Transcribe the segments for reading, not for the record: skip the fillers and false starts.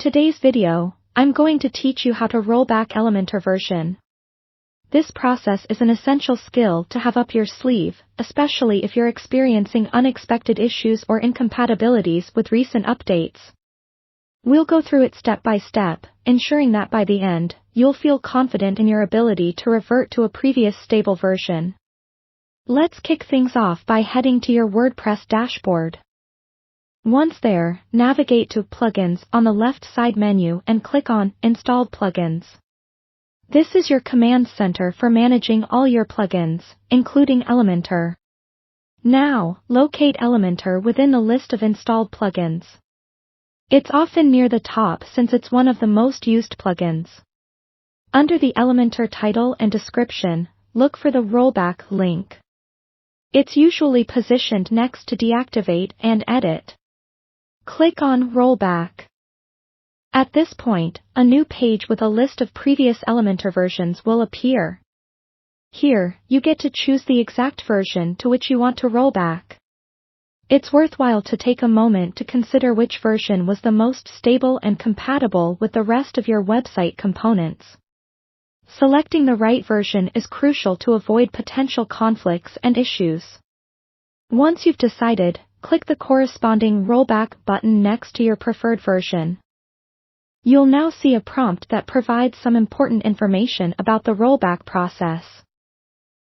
Today's video, I'm going to teach you how to roll back Elementor version. This process is an essential skill to have up your sleeve, especially if you're experiencing unexpected issues or incompatibilities with recent updates. We'll go through it step by step, ensuring that by the end, you'll feel confident in your ability to revert to a previous stable version. Let's kick things off by heading to your WordPress dashboard. Once there, navigate to Plugins on the left side menu and click on Installed Plugins. This is your command center for managing all your plugins, including Elementor. Now, locate Elementor within the list of installed plugins. It's often near the top since it's one of the most used plugins. Under the Elementor title and description, look for the Rollback link. It's usually positioned next to Deactivate and Edit. Click on Rollback. At this point, a new page with a list of previous Elementor versions will appear. Here, you get to choose the exact version to which you want to roll back. It's worthwhile to take a moment to consider which version was the most stable and compatible with the rest of your website components. Selecting the right version is crucial to avoid potential conflicts and issues. Once you've decided, click the corresponding rollback button next to your preferred version. You'll now see a prompt that provides some important information about the rollback process.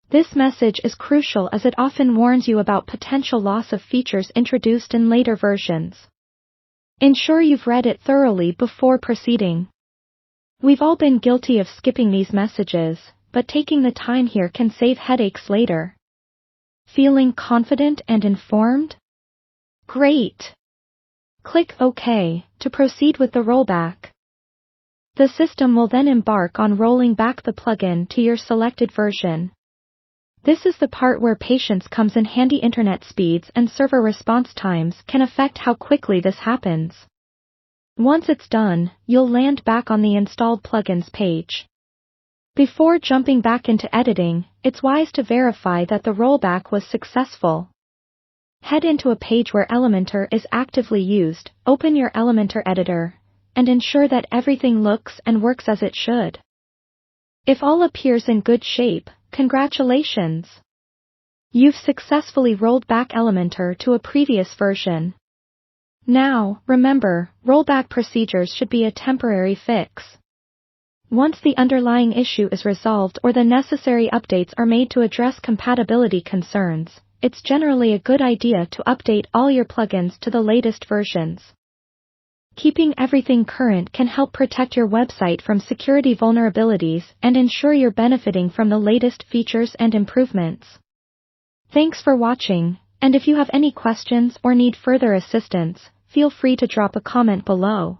This message is crucial as it often warns you about potential loss of features introduced in later versions. Ensure you've read it thoroughly before proceeding. We've all been guilty of skipping these messages, but taking the time here can save headaches later. Feeling confident and informed? Great! Click OK to proceed with the rollback. The system will then embark on rolling back the plugin to your selected version. This is the part where patience comes in handy. Internet speeds and server response times can affect how quickly this happens. Once it's done, you'll land back on the Installed Plugins page. Before jumping back into editing, it's wise to verify that the rollback was successful. Head into a page where Elementor is actively used, open your Elementor editor, and ensure that everything looks and works as it should. If all appears in good shape, congratulations! You've successfully rolled back Elementor to a previous version. Now, remember, rollback procedures should be a temporary fix. Once the underlying issue is resolved or the necessary updates are made to address compatibility concerns, it's generally a good idea to update all your plugins to the latest versions. Keeping everything current can help protect your website from security vulnerabilities and ensure you're benefiting from the latest features and improvements. Thanks for watching, and if you have any questions or need further assistance, feel free to drop a comment below.